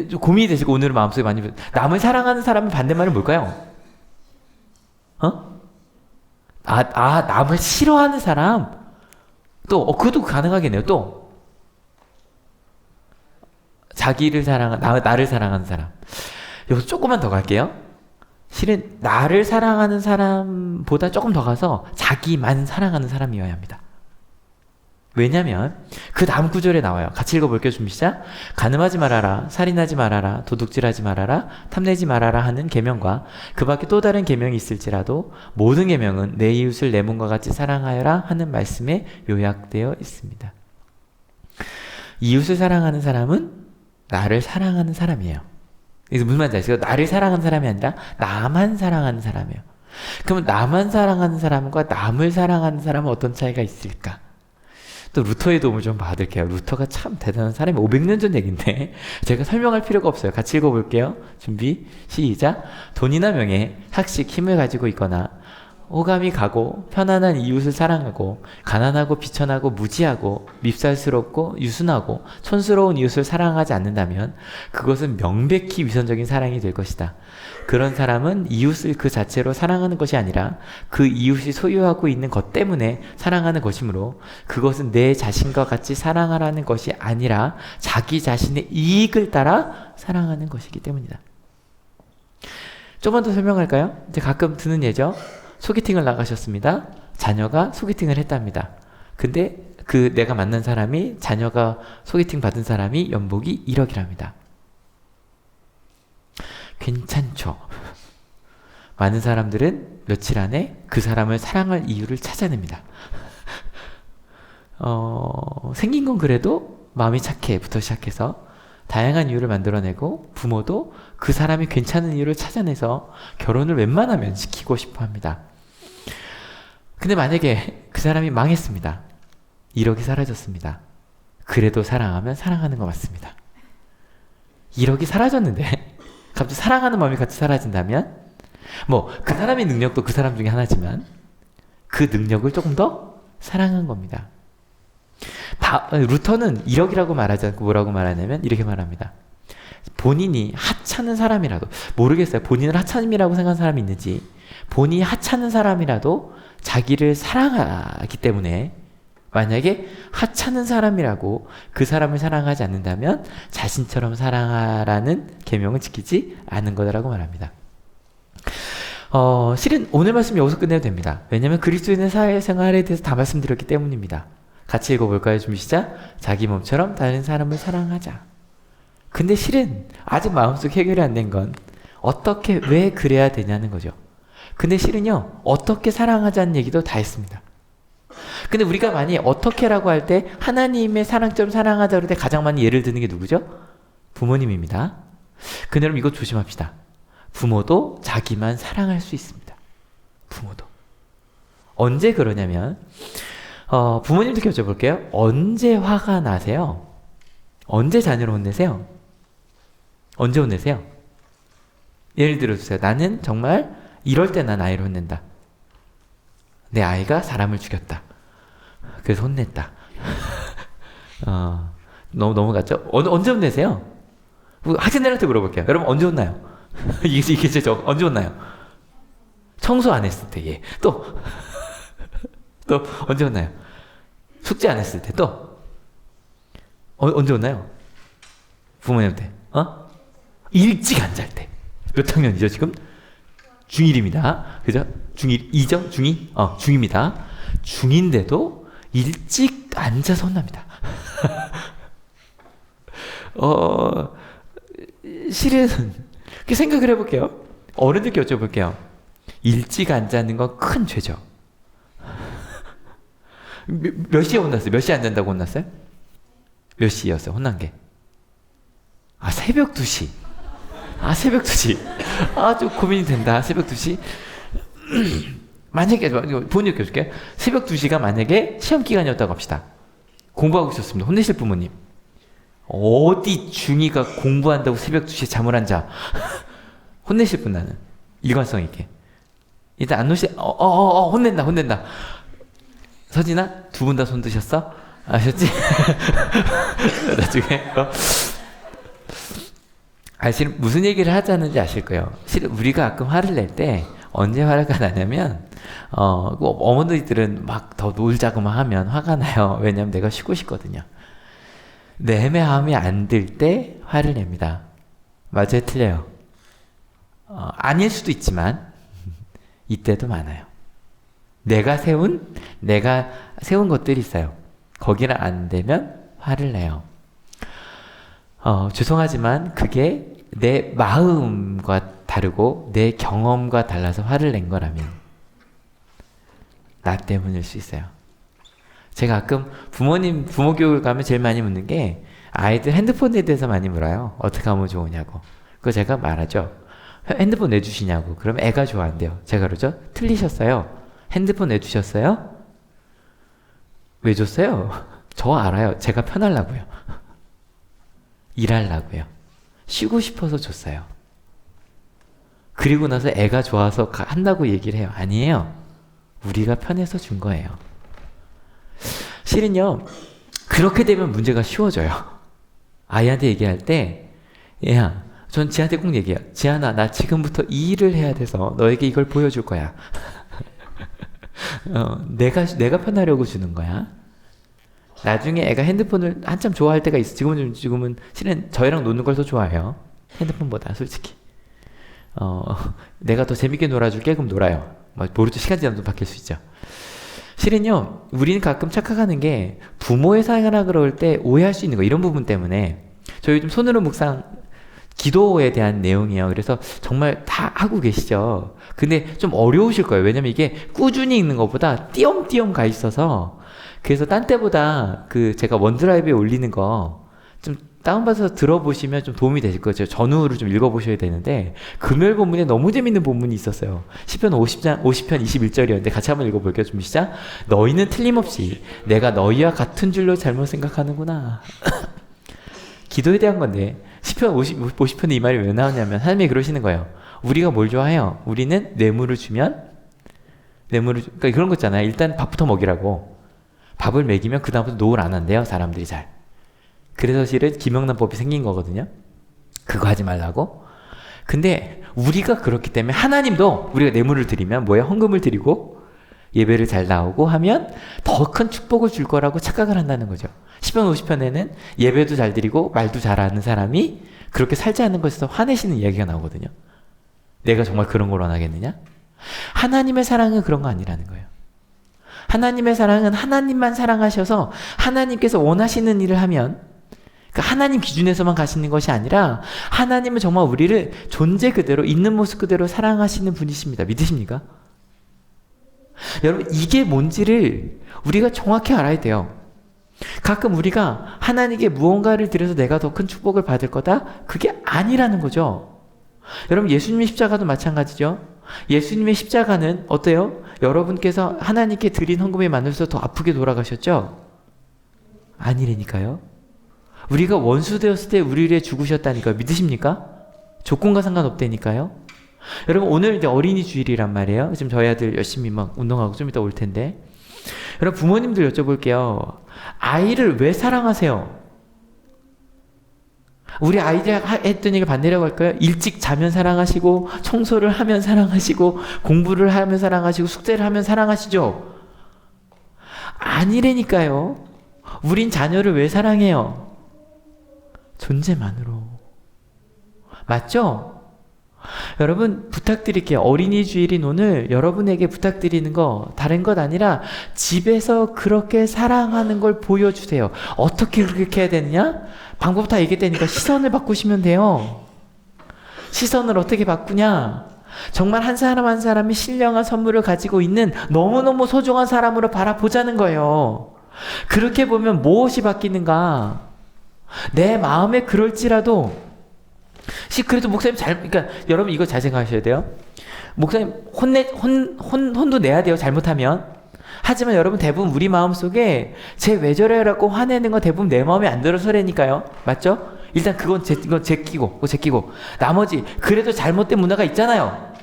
좀 고민이 되시고 오늘은 마음속에 많이, 남을 사랑하는 사람의 반대말은 뭘까요? 남을 싫어하는 사람? 또 그것도 가능하겠네요. 또 자기를 나를 사랑하는 사람. 여기서 조금만 더 갈게요. 실은 나를 사랑하는 사람보다 조금 더 가서 자기만 사랑하는 사람이어야 합니다. 왜냐면 그 다음 구절에 나와요. 같이 읽어볼게요. 준비 시작. 간음하지 말아라, 살인하지 말아라, 도둑질하지 말아라, 탐내지 말아라 하는 계명과 그 밖에 또 다른 계명이 있을지라도 모든 계명은 내 이웃을 내 몸과 같이 사랑하여라 하는 말씀에 요약되어 있습니다. 이웃을 사랑하는 사람은 나를 사랑하는 사람이에요. 그래서 무슨 말인지 아시죠? 나를 사랑하는 사람이 아니라 나만 사랑하는 사람이에요. 그러면 나만 사랑하는 사람과 남을 사랑하는 사람은 어떤 차이가 있을까? 또 루터의 도움을 좀 받을게요. 루터가 참 대단한 사람이 500년 전 얘기인데 제가 설명할 필요가 없어요. 같이 읽어볼게요. 준비 시작. 돈이나 명예, 학식, 힘을 가지고 있거나 호감이 가고 편안한 이웃을 사랑하고 가난하고 비천하고 무지하고 밉살스럽고 유순하고 촌스러운 이웃을 사랑하지 않는다면 그것은 명백히 위선적인 사랑이 될 것이다. 그런 사람은 이웃을 그 자체로 사랑하는 것이 아니라 그 이웃이 소유하고 있는 것 때문에 사랑하는 것이므로 그것은 내 자신과 같이 사랑하라는 것이 아니라 자기 자신의 이익을 따라 사랑하는 것이기 때문이다. 좀만 더 설명할까요? 이제 가끔 드는 예죠. 소개팅을 나가셨습니다. 자녀가 소개팅을 했답니다. 근데 그 내가 만난 사람이 자녀가 소개팅 받은 사람이 연봉이 1억이랍니다. 괜찮죠? 많은 사람들은 며칠 안에 그 사람을 사랑할 이유를 찾아냅니다. 생긴 건 그래도 마음이 착해부터 시작해서 다양한 이유를 만들어내고 부모도 그 사람이 괜찮은 이유를 찾아내서 결혼을 웬만하면 시키고 싶어 합니다. 근데 만약에 그 사람이 망했습니다. 1억이 사라졌습니다. 그래도 사랑하면 사랑하는 것 같습니다. 1억이 사라졌는데 갑자기 사랑하는 마음이 같이 사라진다면 뭐 그 사람의 능력도 그 사람 중에 하나지만 그 능력을 조금 더 사랑한 겁니다. 루터는 1억이라고 말하지 않고 뭐라고 말하냐면 이렇게 말합니다. 본인이 하찮은 사람이라도 모르겠어요. 본인을 하찮음이라고 생각하는 사람이 있는지 본인이 하찮은 사람이라도 자기를 사랑하기 때문에 만약에 하찮은 사람이라고 그 사람을 사랑하지 않는다면 자신처럼 사랑하라는 계명은 지키지 않은 거다라고 말합니다. 실은 오늘 말씀 여기서 끝내도 됩니다. 왜냐하면 그리스도인의 사회생활에 대해서 다 말씀드렸기 때문입니다. 같이 읽어볼까요? 준비 시작. 자기 몸처럼 다른 사람을 사랑하자. 근데 실은 아직 마음속 해결이 안 된 건 어떻게 왜 그래야 되냐는 거죠. 근데 실은요 어떻게 사랑하자는 얘기도 다 했습니다. 근데 우리가 많이 어떻게라고 할 때 하나님의 사랑처럼 사랑하자 그럴 때 가장 많이 예를 드는 게 누구죠? 부모님입니다. 근데 여러분 이거 조심합시다. 부모도 자기만 사랑할 수 있습니다. 부모도. 언제 그러냐면 부모님도 여쭤볼게요. 언제 화가 나세요? 언제 자녀를 혼내세요? 언제 혼내세요? 예를 들어주세요. 나는 정말 이럴 때 난 아이를 혼낸다. 내 아이가 사람을 죽였다. 그래서 혼냈다. 너무 넘어갔죠? 언제 혼내세요? 학생들한테 물어볼게요. 여러분 언제 혼나요? 이게 제죠. 언제 혼나요? 청소 안 했을 때, 예. 또 언제 혼나요? 숙제 안 했을 때, 또 언제 혼나요? 부모님한테. 일찍 안 잘 때. 몇 학년이죠 지금? 중1입니다. 그죠? 중1이죠? 중2? 중2입니다. 중2인데도 일찍 앉아서 혼납니다. 실은 이렇게 생각을 해볼게요. 어른들께 여쭤볼게요. 일찍 앉아는 건 큰 죄죠. 몇 시에 혼났어요? 몇 시에 안 잔다고 혼났어요? 몇 시였어요? 혼난 게? 새벽 2시. 새벽 2시. 좀 고민이 된다. 새벽 2시. 만약에, 본인 느껴줄게요. 새벽 2시가 만약에 시험 기간이었다고 합시다. 공부하고 있었습니다. 혼내실 부모님. 어디 중2가 공부한다고 새벽 2시에 잠을 안 자. 혼내실 분 나는. 일관성 있게. 일단 안 놓으시, 혼낸다. 서진아, 두 분 다 손 드셨어? 아셨지? 나중에, 실은 무슨 얘기를 하자는지 아실 거예요. 실은 우리가 가끔 화를 낼 때 언제 화가 나냐면 어머니들은 막 더 놀자고 막 하면 화가 나요. 왜냐면 내가 쉬고 싶거든요. 내 마음이 안 들 때 화를 냅니다. 맞아요? 틀려요? 아닐 수도 있지만 이때도 많아요. 내가 세운 것들이 있어요. 거기는 안 되면 화를 내요. 죄송하지만 그게 내 마음과 다르고 내 경험과 달라서 화를 낸 거라면 나 때문일 수 있어요. 제가 가끔 부모 교육을 가면 제일 많이 묻는 게 아이들 핸드폰에 대해서 많이 물어요. 어떻게 하면 좋으냐고. 그거 제가 말하죠. 핸드폰 내주시냐고. 그럼 애가 좋아한대요. 제가 그러죠. 틀리셨어요. 핸드폰 내주셨어요? 왜 줬어요? 저 알아요. 제가 편하려고요. 일하려고요. 쉬고 싶어서 줬어요. 그리고 나서 애가 좋아서 한다고 얘기를 해요. 아니에요. 우리가 편해서 준 거예요. 실은요, 그렇게 되면 문제가 쉬워져요. 아이한테 얘기할 때, 얘야, 전 지한테 꼭 얘기해요. 지한아, 나 지금부터 이 일을 해야 돼서 너에게 이걸 보여줄 거야. 내가 편하려고 주는 거야. 나중에 애가 핸드폰을 한참 좋아할 때가 있어. 지금은 실은 저희랑 노는 걸 더 좋아해요. 핸드폰보다 솔직히. 내가 더 재밌게 놀아줄게. 그럼 놀아요. 모르죠. 시간 지나면 바뀔 수 있죠. 실은요, 우리는 가끔 착각하는 게 부모의 사랑하라 그럴 때 오해할 수 있는 거, 이런 부분 때문에. 저희 요즘 손으로 묵상 기도에 대한 내용이에요. 그래서 정말 다 하고 계시죠. 근데 좀 어려우실 거예요. 왜냐면 이게 꾸준히 읽는 것보다 띄엄띄엄 가 있어서. 그래서 딴 때보다 제가 원드라이브에 올리는 거 좀 다운받아서 들어보시면 좀 도움이 되실 거죠. 전후를 좀 읽어보셔야 되는데, 금요일 본문에 너무 재밌는 본문이 있었어요. 시편 50편 21절이었는데 같이 한번 읽어볼게요. 좀 시작. 너희는 틀림없이 내가 너희와 같은 줄로 잘못 생각하는구나. 기도에 대한 건데, 시편 50편에 이 말이 왜 나오냐면, 하나님이 그러시는 거예요. 우리가 뭘 좋아해요? 우리는 뇌물을 주면, 그러니까 그런 거 있잖아요. 일단 밥부터 먹이라고. 밥을 먹이면 그 다음부터 노을 안 한대요. 사람들이 잘. 그래서 실은 김영란법이 생긴 거거든요. 그거 하지 말라고. 근데 우리가 그렇기 때문에 하나님도 우리가 뇌물을 드리면 뭐예요? 헌금을 드리고 예배를 잘 나오고 하면 더 큰 축복을 줄 거라고 착각을 한다는 거죠. 시편 50편에는 예배도 잘 드리고 말도 잘하는 사람이 그렇게 살지 않는 것에서 화내시는 이야기가 나오거든요. 내가 정말 그런 걸 원하겠느냐? 하나님의 사랑은 그런 거 아니라는 거예요. 하나님의 사랑은 하나님만 사랑하셔서 하나님께서 원하시는 일을 하면, 그러니까 하나님 기준에서만 가시는 것이 아니라 하나님은 정말 우리를 존재 그대로 있는 모습 그대로 사랑하시는 분이십니다. 믿으십니까? 여러분, 이게 뭔지를 우리가 정확히 알아야 돼요. 가끔 우리가 하나님께 무언가를 드려서 내가 더 큰 축복을 받을 거다? 그게 아니라는 거죠. 여러분, 예수님의 십자가도 마찬가지죠. 예수님의 십자가는 어때요? 여러분께서 하나님께 드린 헌금에 만들어서 더 아프게 돌아가셨죠? 아니라니까요. 우리가 원수 되었을 때 우리를 위해 죽으셨다니까요. 믿으십니까? 조건과 상관없다니까요. 여러분, 오늘 이제 어린이 주일이란 말이에요. 지금 저희 아들 열심히 막 운동하고 좀 이따 올 텐데. 여러분, 부모님들 여쭤볼게요. 아이를 왜 사랑하세요? 우리 아이들 했던 얘기 반대라고 할까요? 일찍 자면 사랑하시고, 청소를 하면 사랑하시고, 공부를 하면 사랑하시고, 숙제를 하면 사랑하시죠? 아니라니까요. 우린 자녀를 왜 사랑해요? 존재만으로. 맞죠? 여러분, 부탁드릴게요. 어린이 주일인 오늘 여러분에게 부탁드리는 거 다른 것 아니라 집에서 그렇게 사랑하는 걸 보여주세요. 어떻게 그렇게 해야 되느냐? 방법 다 얘기했다니까 시선을 바꾸시면 돼요. 시선을 어떻게 바꾸냐? 정말 한 사람 한 사람이 신령한 선물을 가지고 있는 너무너무 소중한 사람으로 바라보자는 거예요. 그렇게 보면 무엇이 바뀌는가? 내 마음에 그럴지라도, 그래도 목사님 그러니까 여러분 이거 잘 생각하셔야 돼요. 목사님 혼도 내야 돼요. 잘못하면. 하지만 여러분, 대부분 우리 마음속에 쟤 왜 저래라고 화내는 건 대부분 내 마음에 안 들어서라니까요. 맞죠? 일단 이건 제끼고 나머지 그래도 잘못된 문화가 있잖아요.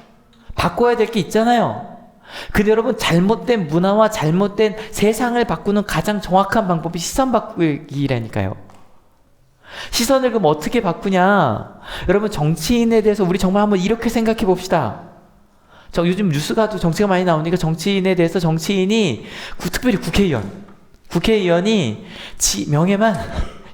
바꿔야 될 게 있잖아요. 근데 여러분, 잘못된 문화와 잘못된 세상을 바꾸는 가장 정확한 방법이 시선 바꾸기라니까요. 시선을 그럼 어떻게 바꾸냐? 여러분, 정치인에 대해서 우리 정말 한번 이렇게 생각해 봅시다. 요즘 뉴스가 또 정치가 많이 나오니까 정치인에 대해서 정치인이 특별히 국회의원이 명예만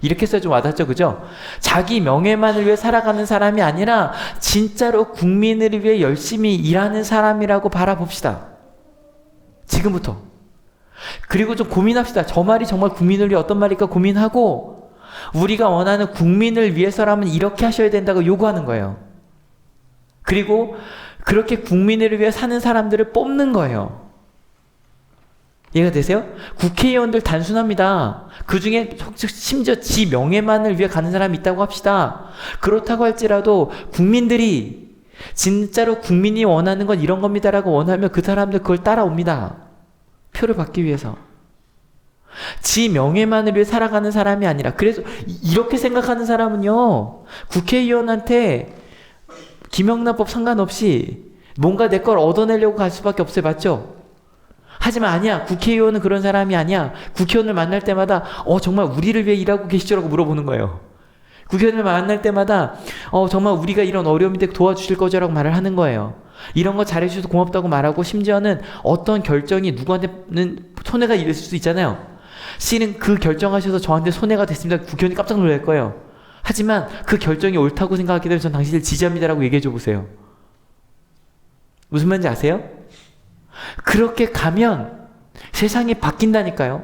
이렇게 해서 좀 와닿죠, 그죠? 자기 명예만을 위해 살아가는 사람이 아니라 진짜로 국민을 위해 열심히 일하는 사람이라고 바라봅시다. 지금부터. 그리고 좀 고민합시다. 저 말이 정말 국민을 위해 어떤 말일까 고민하고 우리가 원하는 국민을 위해서라면 이렇게 하셔야 된다고 요구하는 거예요. 그리고 그렇게 국민을 위해 사는 사람들을 뽑는 거예요. 이해가 되세요? 국회의원들 단순합니다. 그 중에 심지어 지 명예만을 위해 가는 사람이 있다고 합시다. 그렇다고 할지라도 국민들이 진짜로 국민이 원하는 건 이런 겁니다라고 원하면 그 사람들 그걸 따라옵니다. 표를 받기 위해서. 지 명예만을 위해 살아가는 사람이 아니라, 그래서 이렇게 생각하는 사람은요, 국회의원한테 김영란법 상관없이 뭔가 내 걸 얻어내려고 갈 수밖에 없어요. 맞죠? 하지만 아니야. 국회의원은 그런 사람이 아니야. 국회의원을 만날 때마다 정말 우리를 위해 일하고 계시죠라고 물어보는 거예요. 국회의원을 만날 때마다 정말 우리가 이런 어려움인데 도와주실 거죠라고 말을 하는 거예요. 이런 거 잘해주셔서 고맙다고 말하고, 심지어는 어떤 결정이 누구한테는 손해가 있을 수 있잖아요. 실은 그 결정하셔서 저한테 손해가 됐습니다. 국회의원이 깜짝 놀랄 거예요. 하지만 그 결정이 옳다고 생각하기 때문에 전 당신을 지지합니다라고 얘기해 줘 보세요. 무슨 말인지 아세요? 그렇게 가면 세상이 바뀐다니까요.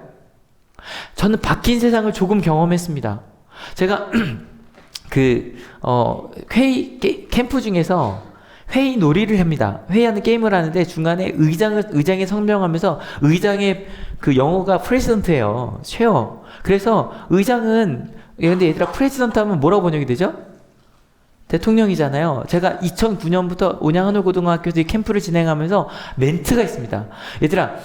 저는 바뀐 세상을 조금 경험했습니다. 제가 회의 캠프 중에서 회의 놀이를 합니다. 회의하는 게임을 하는데 중간에 의장이 설명하면서, 의장의 그 영어가 프레지던트예요. 쉐어. 그래서 의장은, 근데 얘들아 프레지던트 하면 뭐라고 번역이 되죠? 대통령이잖아요. 제가 2009년부터 온양하늘고등학교에서 이 캠프를 진행하면서 멘트가 있습니다. 얘들아,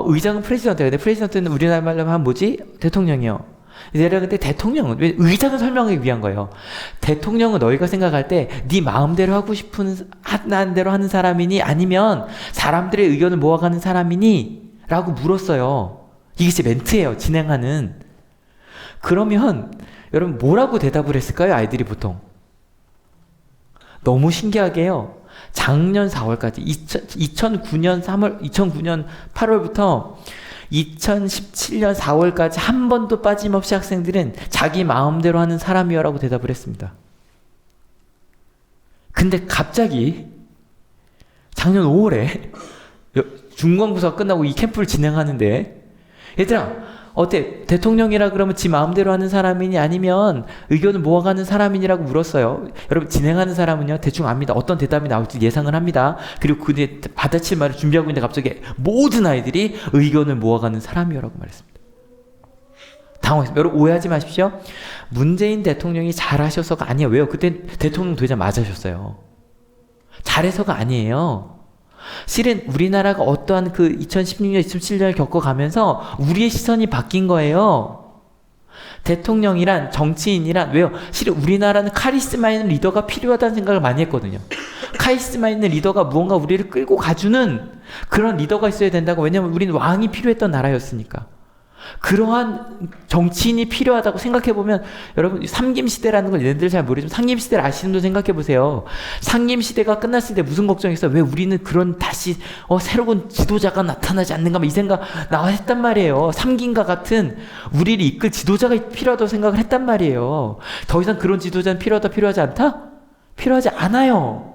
의장은 프레지던트예요. 근데 프레지던트는 우리나라 말로 하면 뭐지? 대통령이요. 얘들아, 근데 대통령은, 왜 의장을 설명하기 위한 거예요. 대통령은 너희가 생각할 때 네 마음대로 하고 싶은 하는 대로 하는 사람이니, 아니면 사람들의 의견을 모아가는 사람이니? 라고 물었어요. 이게 제 멘트예요. 진행하는. 그러면 여러분 뭐라고 대답을 했을까요? 아이들이 보통. 너무 신기하게요. 작년 4월까지 2009년 8월부터 2017년 4월까지 한 번도 빠짐없이 학생들은 자기 마음대로 하는 사람이여라고 대답을 했습니다. 근데 갑자기 작년 5월에 중간고사가 끝나고 이 캠프를 진행하는데, 얘들아 어때? 대통령이라 그러면 지 마음대로 하는 사람이니 아니면 의견을 모아가는 사람이니라고 물었어요. 여러분, 진행하는 사람은요 대충 압니다. 어떤 대답이 나올지 예상을 합니다. 그리고 그에 받아칠 말을 준비하고 있는데 갑자기 모든 아이들이 의견을 모아가는 사람이라고 말했습니다. 당황했습니다. 여러분 오해하지 마십시오. 문재인 대통령이 잘하셔서가 아니에요. 왜요? 그때 대통령 되자마자 하셨어요. 잘해서가 아니에요. 실은 우리나라가 어떠한 그 2016년, 2017년을 겪어가면서 우리의 시선이 바뀐 거예요. 대통령이란, 정치인이란, 왜요? 실은 우리나라는 카리스마 있는 리더가 필요하다는 생각을 많이 했거든요. 카리스마 있는 리더가 무언가 우리를 끌고 가주는 그런 리더가 있어야 된다고. 왜냐면 우리는 왕이 필요했던 나라였으니까. 그러한 정치인이 필요하다고 생각해보면, 여러분 삼김시대라는 걸 얘네들 잘 모르지만 상김시대를 아시는 분 생각해보세요. 상김시대가 끝났을 때 무슨 걱정이 있어요? 왜 우리는 그런 다시 새로운 지도자가 나타나지 않는가 이 생각 했단 말이에요. 삼김과 같은 우리를 이끌 지도자가 필요하다고 생각을 했단 말이에요. 더 이상 그런 지도자는 필요하다 필요하지 않다? 필요하지 않아요.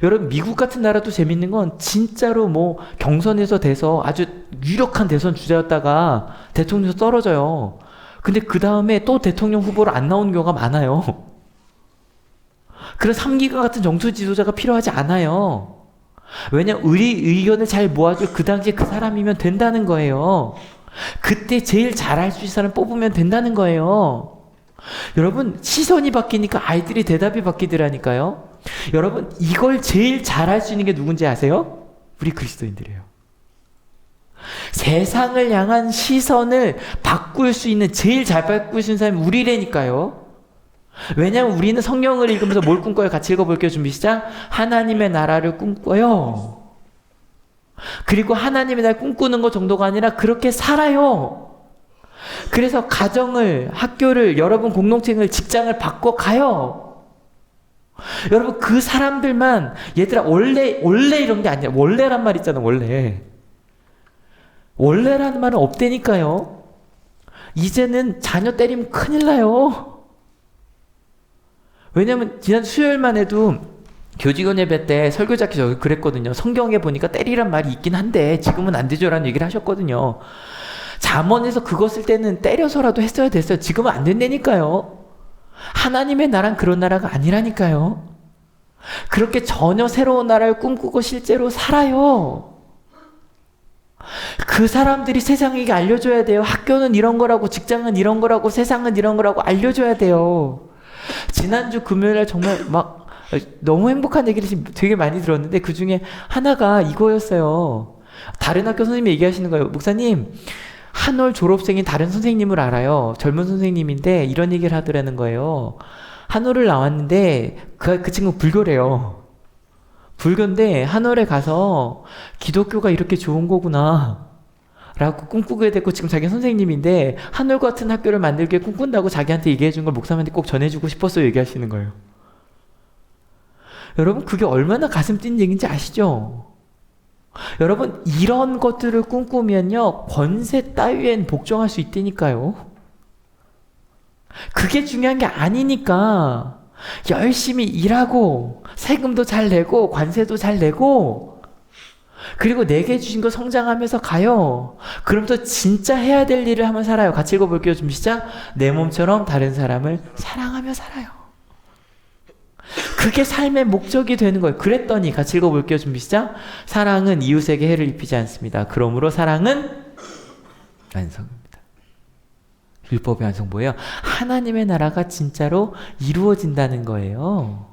여러분 미국 같은 나라도 재밌는 건 진짜로 뭐 경선에서 돼서 아주 유력한 대선 주자였다가 대통령에서 떨어져요. 근데 그 다음에 또 대통령 후보로 안 나오는 경우가 많아요. 그런 3기가 같은 정치 지도자가 필요하지 않아요. 왜냐면 우리 의견을 잘 모아줄 그 당시에 그 사람이면 된다는 거예요. 그때 제일 잘할 수 있는 사람 뽑으면 된다는 거예요. 여러분 시선이 바뀌니까 아이들이 대답이 바뀌더라니까요. 여러분 이걸 제일 잘할 수 있는 게 누군지 아세요? 우리 그리스도인들이에요. 세상을 향한 시선을 바꿀 수 있는, 제일 잘 바꿀 수 있는 사람이 우리라니까요. 왜냐하면 우리는 성경을 읽으면서 뭘 꿈꿔요? 같이 읽어볼게요. 준비 시작. 하나님의 나라를 꿈꿔요. 그리고 하나님의 나라를 꿈꾸는 것 정도가 아니라 그렇게 살아요. 그래서 가정을, 학교를, 여러분 공동체를, 직장을 바꿔가요. 여러분 그 사람들만, 얘들아 원래 이런 게 아니야. 원래란 말 있잖아. 원래라는 말은 없다니까요. 이제는 자녀 때리면 큰일 나요. 왜냐면 지난 수요일만 해도 교직원 예배 때 설교자께 저 그랬거든요. 성경에 보니까 때리란 말이 있긴 한데 지금은 안 되죠라는 얘기를 하셨거든요. 잠언에서 그거 쓸 때는 때려서라도 했어야 됐어요. 지금은 안 된다니까요. 하나님의 나라는 그런 나라가 아니라니까요. 그렇게 전혀 새로운 나라를 꿈꾸고 실제로 살아요. 그 사람들이 세상에게 알려줘야 돼요. 학교는 이런 거라고, 직장은 이런 거라고, 세상은 이런 거라고 알려줘야 돼요. 지난주 금요일날 정말 막 너무 행복한 얘기를 되게 많이 들었는데 그 중에 하나가 이거였어요. 다른 학교 선생님이 얘기하시는 거예요. 목사님, 한올 졸업생인 다른 선생님을 알아요. 젊은 선생님인데 이런 얘기를 하더라는 거예요. 한올을 나왔는데 그 친구 불교래요. 불교인데 한올에 가서 기독교가 이렇게 좋은 거구나 라고 꿈꾸게 됐고, 지금 자기 선생님인데 한올 같은 학교를 만들기에 꿈꾼다고 자기한테 얘기해 준 걸 목사님한테 꼭 전해주고 싶었어요 얘기하시는 거예요. 여러분, 그게 얼마나 가슴 뛰는 얘기인지 아시죠? 여러분, 이런 것들을 꿈꾸면요 권세 따위엔 복종할 수 있다니까요. 그게 중요한 게 아니니까 열심히 일하고 세금도 잘 내고 관세도 잘 내고 그리고 내게 주신 거 성장하면서 가요. 그러면서 진짜 해야 될 일을 하면 살아요. 같이 읽어볼게요. 좀 시작. 내 몸처럼 다른 사람을 사랑하며 살아요. 그게 삶의 목적이 되는 거예요. 그랬더니 같이 읽어볼게요. 준비 시작. 사랑은 이웃에게 해를 입히지 않습니다. 그러므로 사랑은 완성입니다. 율법의 완성 뭐예요? 하나님의 나라가 진짜로 이루어진다는 거예요.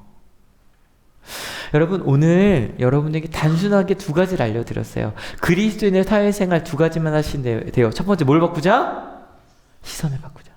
여러분, 오늘 여러분에게 단순하게 두 가지를 알려드렸어요. 그리스도인의 사회생활 두 가지만 하시면 돼요. 첫 번째 뭘 바꾸자? 시선을 바꾸자.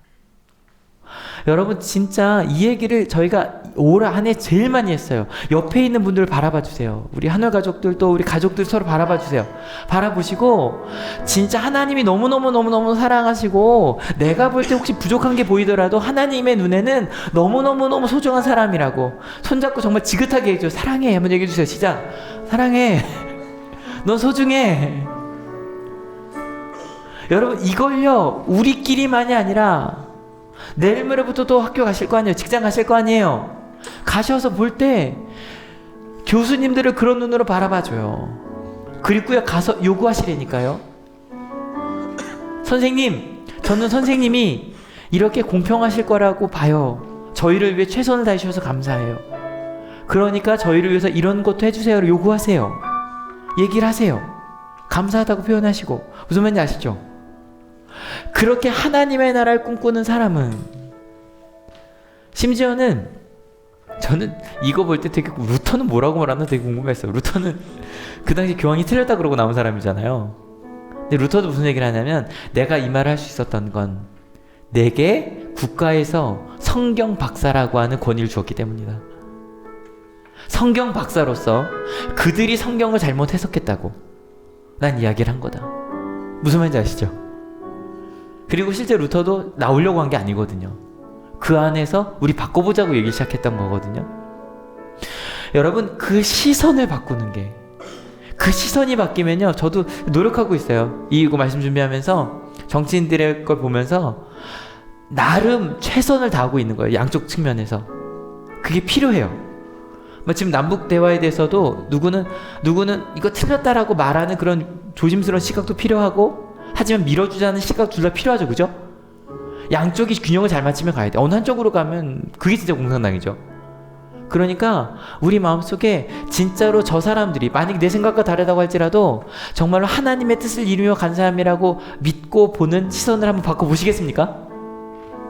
여러분, 진짜 이 얘기를 저희가 올 한해 제일 많이 했어요. 옆에 있는 분들을 바라봐 주세요. 우리 한올 가족들, 또 우리 가족들 서로 바라봐 주세요. 바라보시고 진짜 하나님이 너무너무 사랑하시고 내가 볼 때 혹시 부족한 게 보이더라도 하나님의 눈에는 너무너무 소중한 사람이라고 손잡고 정말 지긋하게 해줘. 사랑해 한번 얘기해 주세요. 시작. 사랑해. 넌 소중해. 여러분, 이걸요 우리끼리만이 아니라 내일 모레부터도 학교 가실 거 아니에요. 직장 가실 거 아니에요. 가셔서 볼 때 교수님들을 그런 눈으로 바라봐줘요. 그리고요 가서 요구하시라니까요. 선생님, 저는 선생님이 이렇게 공평하실 거라고 봐요. 저희를 위해 최선을 다해주셔서 감사해요. 그러니까 저희를 위해서 이런 것도 해주세요. 요구하세요. 얘기를 하세요. 감사하다고 표현하시고. 무슨 말인지 아시죠? 그렇게 하나님의 나라를 꿈꾸는 사람은, 심지어는 저는 이거 볼 때 되게 루터는 뭐라고 말하나 되게 궁금했어요. 루터는 그 당시 교황이 틀렸다 그러고 나온 사람이잖아요. 근데 루터도 무슨 얘기를 하냐면, 내가 이 말을 할 수 있었던 건 내게 국가에서 성경 박사라고 하는 권위를 주었기 때문이다. 성경 박사로서 그들이 성경을 잘못 해석했다고 난 이야기를 한 거다. 무슨 말인지 아시죠? 그리고 실제 루터도 나오려고 한 게 아니거든요. 그 안에서 우리 바꿔보자고 얘기 시작했던 거거든요. 여러분, 그 시선을 바꾸는 게, 그 시선이 바뀌면요, 저도 노력하고 있어요. 이거 말씀 준비하면서 정치인들의 걸 보면서 나름 최선을 다하고 있는 거예요. 양쪽 측면에서. 그게 필요해요. 뭐 지금 남북 대화에 대해서도 누구는 이거 틀렸다라고 말하는 그런 조심스러운 시각도 필요하고, 하지만 밀어주자는 시각 둘 다 필요하죠. 그죠? 양쪽이 균형을 잘 맞추면 가야 돼. 어느 한쪽으로 가면 그게 진짜 공산당이죠. 그러니까 우리 마음속에 진짜로 저 사람들이 만약 내 생각과 다르다고 할지라도 정말로 하나님의 뜻을 이루며 간 사람이라고 믿고 보는 시선을 한번 바꿔보시겠습니까?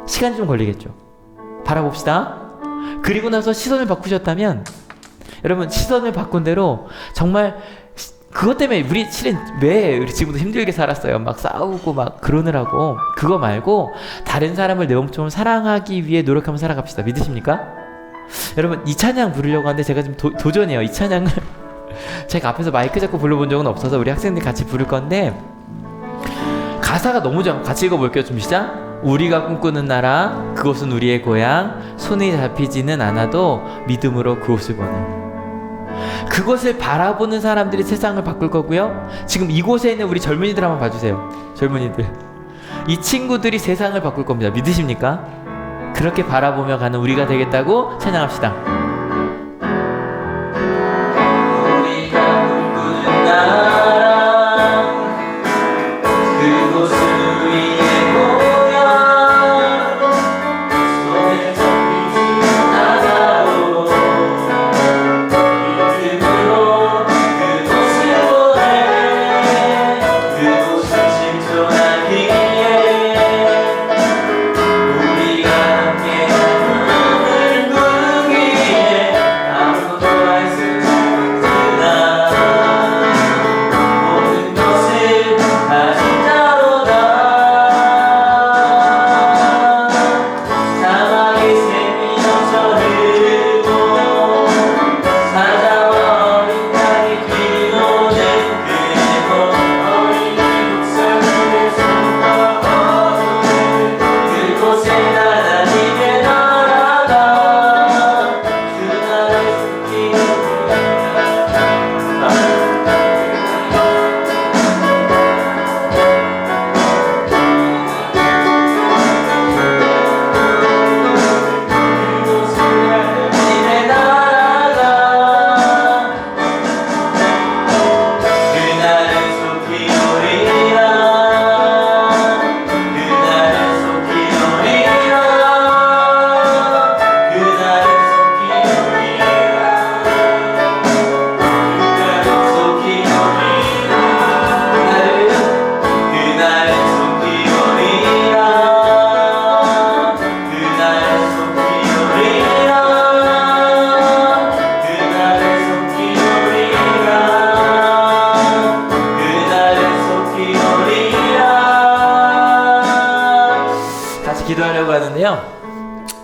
시간이 좀 걸리겠죠. 바라봅시다. 그리고 나서 시선을 바꾸셨다면, 여러분, 시선을 바꾼 대로 정말 그것 때문에 우리 실은 왜 우리 지금도 힘들게 살았어요. 막 싸우고 막 그러느라고. 그거 말고 다른 사람을 내 몸처럼 사랑하기 위해 노력하며 살아갑시다. 믿으십니까? 여러분, 이 찬양 부르려고 하는데 제가 좀 도전해요. 이 찬양을 제가 앞에서 마이크 잡고 불러본 적은 없어서 우리 학생들이 같이 부를 건데, 가사가 너무 좋아. 같이 읽어볼게요. 좀 시작. 우리가 꿈꾸는 나라, 그곳은 우리의 고향, 손이 잡히지는 않아도 믿음으로 그곳을 보는. 그것을 바라보는 사람들이 세상을 바꿀 거고요. 지금 이곳에 있는 우리 젊은이들 한번 봐주세요. 젊은이들, 이 친구들이 세상을 바꿀 겁니다. 믿으십니까? 그렇게 바라보며 가는 우리가 되겠다고 찬양합시다.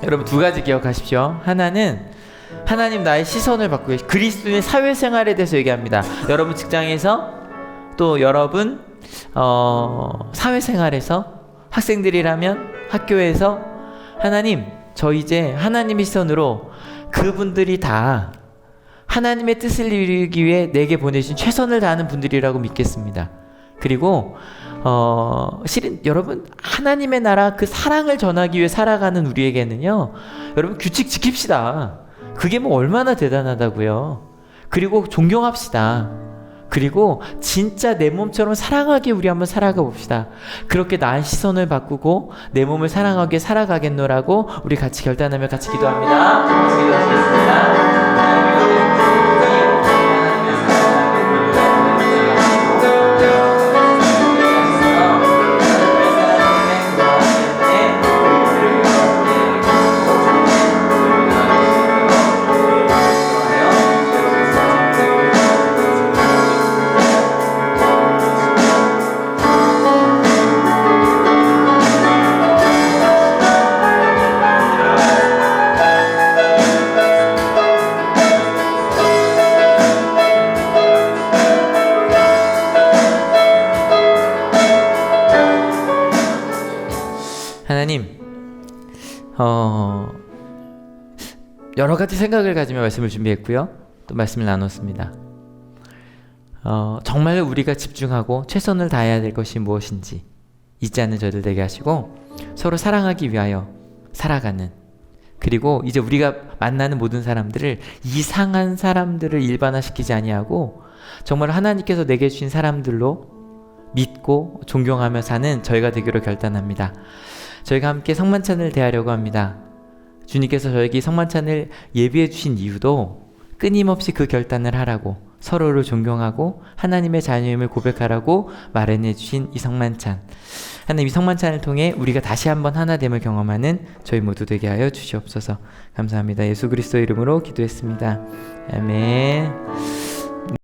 여러분 두 가지 기억하십시오. 하나는 하나님 나의 시선을 받고 계시 그리스도인의 사회생활에 대해서 얘기합니다. 여러분 직장에서 또 여러분 사회생활에서 학생들이라면 학교에서 하나님 저 이제 하나님의 시선으로 그분들이 다 하나님의 뜻을 이루기 위해 내게 보내신 최선을 다하는 분들이라고 믿겠습니다. 그리고 실은 여러분 하나님의 나라 그 사랑을 전하기 위해 살아가는 우리에게는요 여러분 규칙 지킵시다. 그게 뭐 얼마나 대단하다고요. 그리고 존경합시다. 그리고 진짜 내 몸처럼 사랑하게 우리 한번 살아가 봅시다. 그렇게 나의 시선을 바꾸고 내 몸을 사랑하게 살아가겠노라고 우리 같이 결단하며 같이 기도합니다. 같이 기도하시겠습니다. 하나님, 여러 가지 생각을 가지며 말씀을 준비했고요. 또 말씀을 나눴습니다. 정말 우리가 집중하고 최선을 다해야 될 것이 무엇인지 잊지 않는 저희들 되게 하시고 서로 사랑하기 위하여 살아가는 그리고 이제 우리가 만나는 모든 사람들을 이상한 사람들을 일반화시키지 아니하고 정말 하나님께서 내게 주신 사람들로 믿고 존경하며 사는 저희가 되기로 결단합니다. 저희가 함께 성만찬을 대하려고 합니다. 주님께서 저에게 성만찬을 예비해 주신 이유도 끊임없이 그 결단을 하라고 서로를 존경하고 하나님의 자녀임을 고백하라고 마련해 주신 이 성만찬. 하나님 이 성만찬을 통해 우리가 다시 한번 하나됨을 경험하는 저희 모두 되게 하여 주시옵소서. 감사합니다. 예수 그리스도 이름으로 기도했습니다. 아멘.